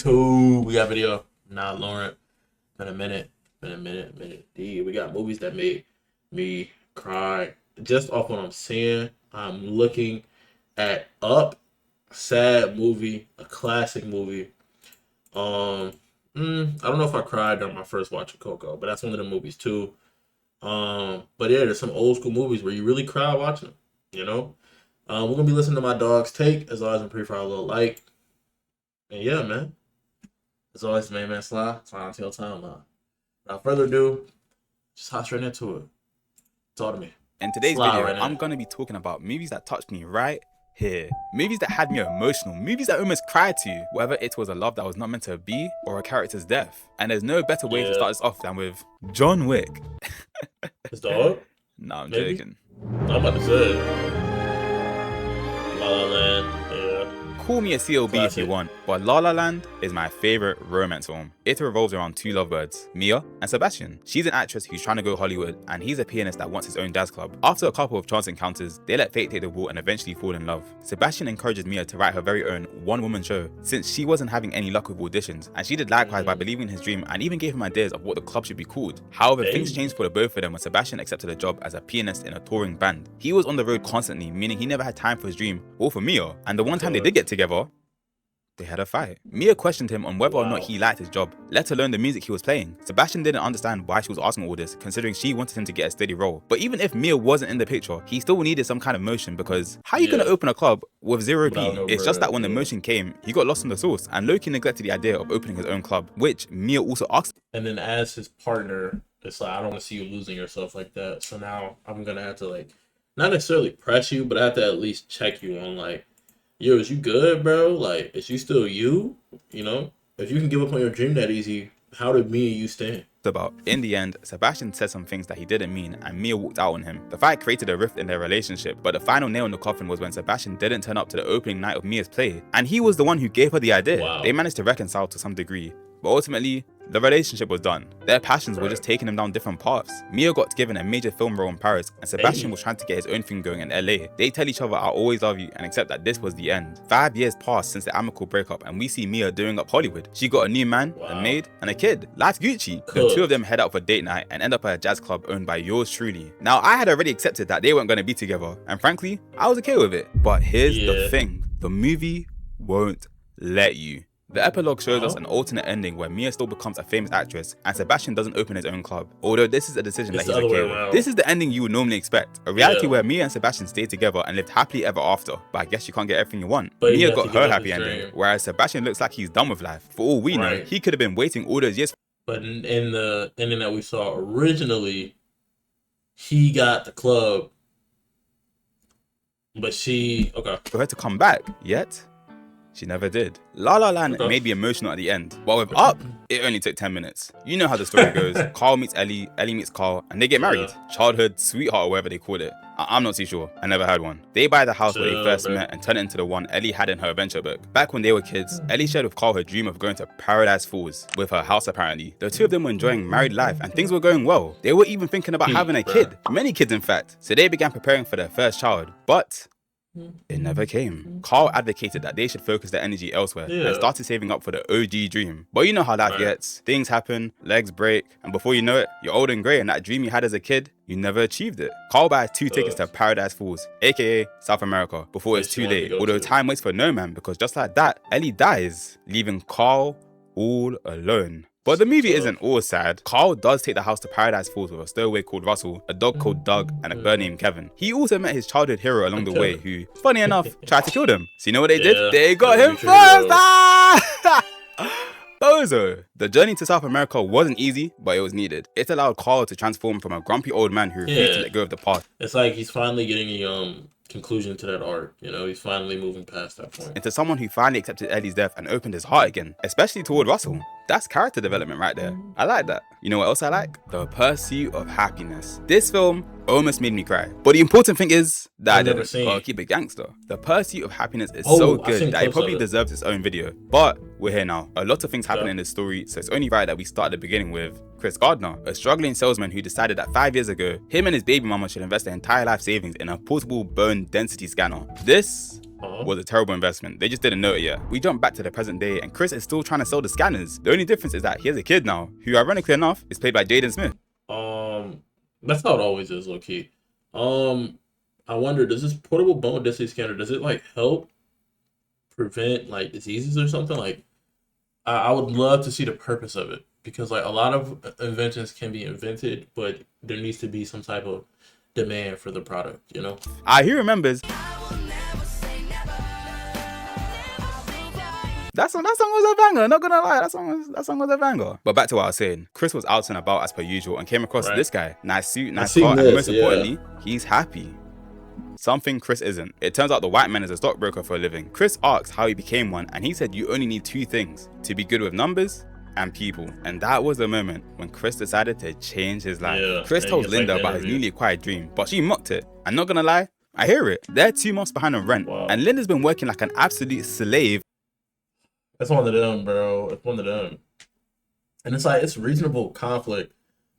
2. We got video. Not Lauren. Been a minute. Dude, we got movies that made me cry. Just off what I'm seeing, I'm looking at Up. Sad movie. A classic movie. I don't know if I cried during my first watch of Coco, but that's one of the movies too. But yeah, there's some old school movies where you really cry watching them. You know, we're gonna be listening to my dog's take as always. I'm pretty for a little like, and yeah, man. As always, main man Sly. It's on till time now. Without further ado, just hop straight into it. Talk to me. In today's Sly video, right now. I'm gonna be talking about movies that touched me right here. Movies that had me emotional, movies that I almost cried to, whether it was a love that was not meant to be or a character's death. And there's no better way to start this off than with John Wick. His dog? Nah, I'm Maybe? joking. I'm about to say. La La Land. Yeah. Call me a CLB if Classic. you want, but La La Land is my favorite romance film. It revolves around two lovebirds, Mia and Sebastian. She's an actress who's trying to go Hollywood, and he's a pianist that wants his own jazz club. After a couple of chance encounters, they let fate take the ball and eventually fall in love. Sebastian encourages Mia to write her very own one-woman show, since she wasn't having any luck with auditions, and she did likewise by believing in his dream and even gave him ideas of what the club should be called. However, things changed for the both of them when Sebastian accepted a job as a pianist in a touring band. He was on the road constantly, meaning he never had time for his dream or for Mia, and the one time they did get together, they had a fight. Mia questioned him on whether or not he liked his job, let alone the music he was playing. Sebastian didn't understand why she was asking all this, considering she wanted him to get a steady role. But even if Mia wasn't in the picture, he still needed some kind of motion, because how are you going to open a club with 0p? No It's just that when the motion came, he got lost in the sauce, and Loki neglected the idea of opening his own club, which Mia also asked. And then as his partner, it's like, I don't want to see you losing yourself like that. So now I'm going to have to, like, not necessarily press you, but I have to at least check you on, like, yo, is you good, bro? Like, is you still you? You know? If you can give up on your dream that easy, how did me and you stand? About. In the end, Sebastian said some things that he didn't mean, and Mia walked out on him. The fight created a rift in their relationship, but the final nail in the coffin was when Sebastian didn't turn up to the opening night of Mia's play, and he was the one who gave her the idea. Wow. They managed to reconcile to some degree, but ultimately, the relationship was done. Their passions were just taking them down different paths. Mia got given a major film role in Paris, and Sebastian was trying to get his own thing going in LA. They tell each other, "I'll always love you," and accept that this was the end. 5 years passed since the amicable breakup, and we see Mia doing up Hollywood. She got a new man, a maid, and a kid. Life's Gucci. The two of them head out for date night and end up at a jazz club owned by yours truly. Now, I had already accepted that they weren't going to be together, and frankly, I was okay with it. But here's the thing. The movie won't let you. The epilogue shows us an alternate ending where Mia still becomes a famous actress and Sebastian doesn't open his own club, although this is a decision that he's okay with. This is the ending you would normally expect, a reality where Mia and Sebastian stayed together and lived happily ever after, but I guess you can't get everything you want. But Mia got her happy ending, whereas Sebastian looks like he's done with life. For all we know, he could have been waiting all those years. But in the ending that we saw originally, he got the club, but she, for her to come back, yet she never did. La La Land made me emotional at the end, but with Up, it only took 10 minutes. You know how the story goes. Carl meets Ellie, Ellie meets Carl, and they get married. Childhood sweetheart or whatever they call it. I'm not too sure. I never had one. They buy the house where they first met and turn it into the one Ellie had in her adventure book. Back when they were kids, Ellie shared with Carl her dream of going to Paradise Falls with her house apparently. The two of them were enjoying married life and things were going well. They were even thinking about having a kid. Many kids in fact. So they began preparing for their first child. But it never came. Carl advocated that they should focus their energy elsewhere and started saving up for the OG dream. But you know how life gets. Things happen, legs break, and before you know it, you're old and grey and that dream you had as a kid, you never achieved it. Carl buys 2 tickets to Paradise Falls, aka South America, before it's too late. Although time waits for no man, because just like that, Ellie dies, leaving Carl all alone. But the movie isn't all sad. Carl does take the house to Paradise Falls with a stowaway called Russell, a dog called Doug, and a bird named Kevin. He also met his childhood hero along the way who, funny enough, tried to kill them. So you know what they did? They got him first! Bozo! The journey to South America wasn't easy, but it was needed. It allowed Carl to transform from a grumpy old man who refused to let go of the past. It's like he's finally getting a conclusion to that arc, you know? He's finally moving past that point. Into someone who finally accepted Ellie's death and opened his heart again, especially toward Russell. That's character development right there. I like that. You know what else I like? The Pursuit of Happiness. This film almost made me cry. But the important thing is that I didn't. Gotta keep it gangster. The Pursuit of Happiness is so good that it probably deserves its own video. But we're here now. A lot of things happen in this story, so it's only right that we start at the beginning with Chris Gardner, a struggling salesman who decided that 5 years ago, him and his baby mama should invest their entire life savings in a portable bone density scanner. This was a terrible investment. They just didn't know it yet. We jump back to the present day and Chris is still trying to sell the scanners. The only difference is that he has a kid now, who ironically enough is played by Jaden Smith. That's how it always is, low key. I wonder, does this portable bone density scanner, does it like help prevent like diseases or something? Like, I would love to see the purpose of it, because like a lot of inventions can be invented, but there needs to be some type of demand for the product, you know? He remembers. That song was a banger, not gonna lie, that song was a banger. But back to what I was saying, Chris was out and about as per usual and came across this guy. Nice suit, nice car, and most importantly, he's happy. Something Chris isn't. It turns out the white man is a stockbroker for a living. Chris asks how he became one, and he said you only need 2 things: to be good with numbers and people. And that was the moment when Chris decided to change his life. Chris told Linda about his newly acquired dream, but she mocked it. I'm not gonna lie, I hear it. They're 2 months behind on rent, and Linda's been working like an absolute slave. That's one of them, bro. It's one of them. And it's like, it's reasonable conflict,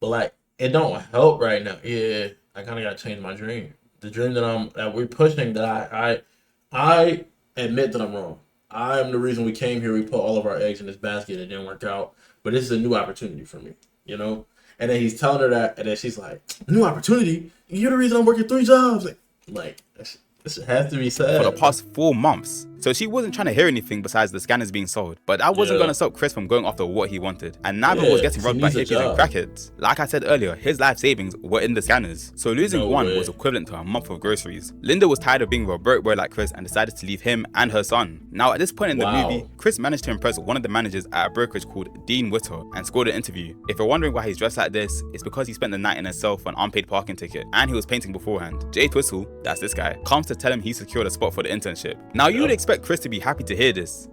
but like, it don't help right now. Yeah, I kind of got to change my dream. The dream that we're pushing, that I admit that I'm wrong. I'm the reason we came here. We put all of our eggs in this basket. It didn't work out, but this is a new opportunity for me, you know? And then he's telling her that, and then she's like, new opportunity? You're the reason I'm working 3 jobs. Like, this has to be said. For the past 4 months. So she wasn't trying to hear anything besides the scanners being sold. But that wasn't going to stop Chris from going after what he wanted. And neither was getting robbed by hippies and crackheads. Like I said earlier, his life savings were in the scanners. So losing one was equivalent to a month of groceries. Linda was tired of being with a broke boy like Chris and decided to leave him and her son. Now at this point in the movie, Chris managed to impress one of the managers at a brokerage called Dean Witter and scored an interview. If you're wondering why he's dressed like this, it's because he spent the night in a cell for an unpaid parking ticket. And he was painting beforehand. Jay Twistle, that's this guy, comes to tell him he secured a spot for the internship. Now you would expect Chris to be happy to hear this,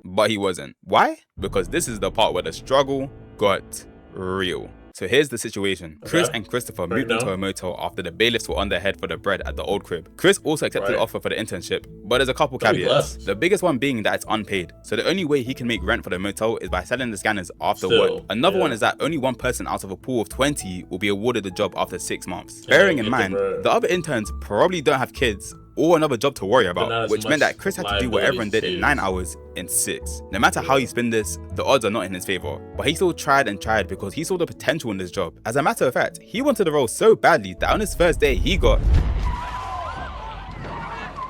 but he wasn't. Why? Because this is the part where the struggle got real. So here's the situation. Chris and Christopher moved into a motel after the bailiffs were on their head for the bread at the old crib. Chris also accepted the offer for the internship, but there's a couple caveats. The biggest one being that it's unpaid, so the only way he can make rent for the motel is by selling the scanners after work. Another one is that only one person out of a pool of 20 will be awarded the job after 6 months. Bearing in mind, the other interns probably don't have kids or another job to worry about, which meant that Chris had to do what everyone did in 9 hours in 6. No matter how you spin this, the odds are not in his favor. But he still tried and tried because he saw the potential in this job. As a matter of fact, he wanted the role so badly that on his first day, he got...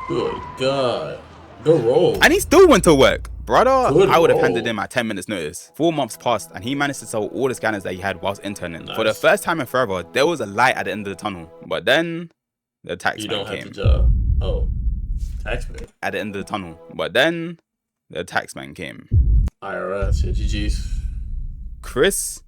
Good God. Good role. And he still went to work. Brother, I would have handed him at 10 minutes notice. 4 months passed and he managed to sell all the scanners that he had whilst interning. For the first time in forever, there was a light at the end of the tunnel. But then, the taxman came. Taxman? At the end of the tunnel. But then, the taxman came. IRS, yeah, GG's. Chris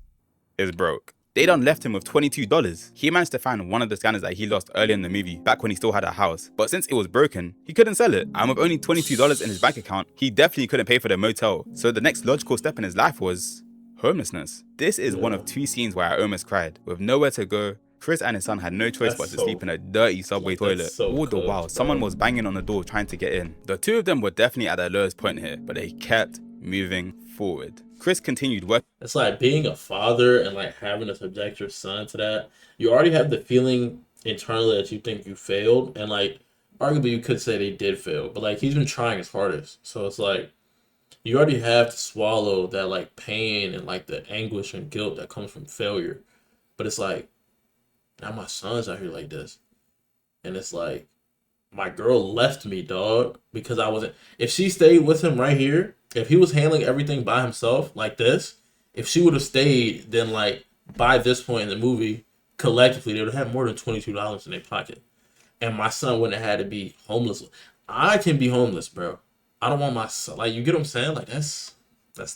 is broke. They done left him with $22. He managed to find one of the scanners that he lost earlier in the movie, back when he still had a house. But since it was broken, he couldn't sell it. And with only $22 in his bank account, he definitely couldn't pay for the motel. So the next logical step in his life was homelessness. This is one of 2 scenes where I almost cried. With nowhere to go, Chris and his son had no choice but to sleep in a dirty subway toilet. All the while, someone was banging on the door trying to get in. The 2 of them were definitely at their lowest point here, but they kept moving forward. Chris continued working. It's like being a father and like having to subject your son to that. You already have the feeling internally that you think you failed, and like arguably you could say they did fail, but like he's been trying his hardest. So it's like you already have to swallow that like pain and like the anguish and guilt that comes from failure. But it's like, now my son's out here like this. And it's like, my girl left me, dog, because I wasn't. If she stayed with him right here, if he was handling everything by himself like this, if she would have stayed, then like by this point in the movie, collectively, they would have had more than $22 in their pocket. And my son wouldn't have had to be homeless. I can be homeless, bro. I don't want my son. Like, you get what I'm saying? Like, that's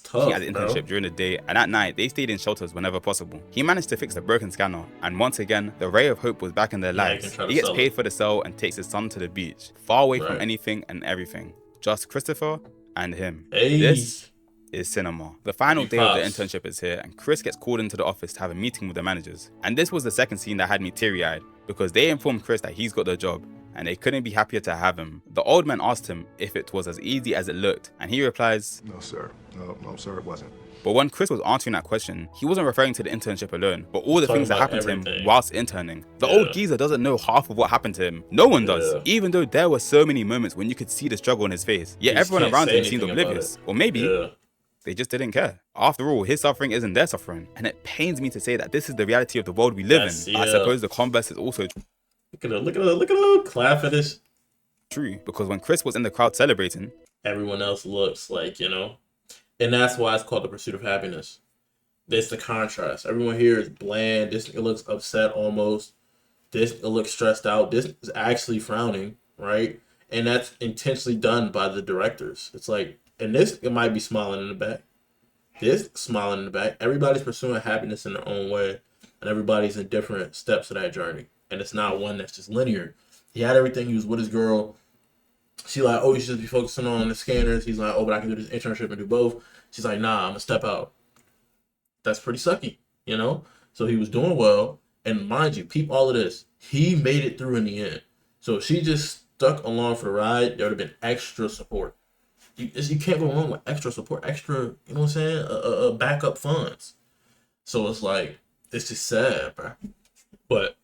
tough. He had an internship during the day, and at night, they stayed in shelters whenever possible. He managed to fix the broken scanner, and once again, the ray of hope was back in their lives. He gets paid for the sell and takes his son to the beach, far away from anything and everything. Just Christopher and him. This is cinema. The final day of the internship is here, and Chris gets called into the office to have a meeting with the managers. And this was the second scene that had me teary-eyed, because they informed Chris that he's got the job, and they couldn't be happier to have him. The old man asked him if it was as easy as it looked, and he replies, No, sir. No, sir, it wasn't. but when Chris was answering that question, he wasn't referring to the internship alone, but all the Talking things that about happened to everything. him whilst interning. The Yeah. old geezer doesn't know half of what happened to him. No one does, Yeah. even though there were so many moments when you could see the struggle on his face. Yet He just everyone can't around say him seemed anything about oblivious. it. Or maybe Yeah. they just didn't care. After all, his suffering isn't their suffering. And it pains me to say that this is the reality of the world we live That's- in. I yeah. suppose the converse is also Look at her clap for this. true, because when Chris was in the crowd celebrating, Everyone else looks like, and that's why it's called The Pursuit of Happiness. It's the contrast. Everyone here is bland. This nigga looks upset almost. This nigga looks stressed out. This is actually frowning, right? And that's intentionally done by the directors. It's like, and this it might be smiling in the back. This smiling in the back. Everybody's pursuing happiness in their own way, and everybody's in different steps of that journey. And it's not one that's just linear. He had everything. He was with his girl. She like, oh, you should just be focusing on the scanners. He's like, oh, but I can do this internship and do both. She's like, nah, I'm gonna step out. That's pretty sucky, So he was doing well, and mind you, peep all of this. He made it through in the end. So if she just stuck along for the ride, there would have been extra support. You can't go wrong with extra support, extra, you know what I'm saying? Backup funds. So it's like, it's just sad, bro. But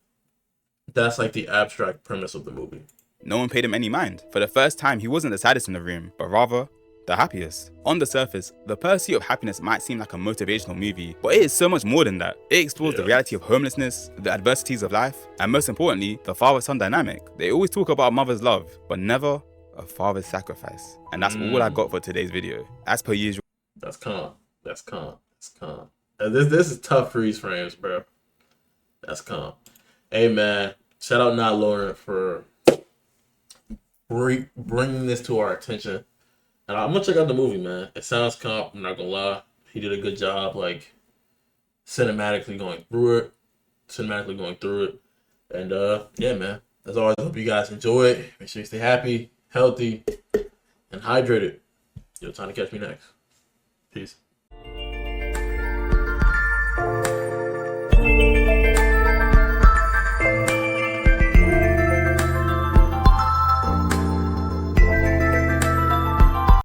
that's like the abstract premise of the movie. no one paid him any mind. For the first time, he wasn't the saddest in the room, but rather the happiest. On the surface, The Pursuit of Happiness might seem like a motivational movie, but it is so much more than that. It explores the reality of homelessness, the adversities of life, and most importantly, the father-son dynamic. They always talk about a mother's love, but never a father's sacrifice. And that's all I got for today's video. As per usual. That's calm. That's calm. That's calm. This is tough freeze frames, bro. That's calm. Hey, man. Shout out Not Lauren for bringing this to our attention. And I'm gonna check out the movie, man. It sounds calm. I'm not gonna lie. He did a good job, like cinematically going through it. And yeah, man. As always, I hope you guys enjoy it. Make sure you stay happy, healthy, and hydrated. Time to catch me next. Peace.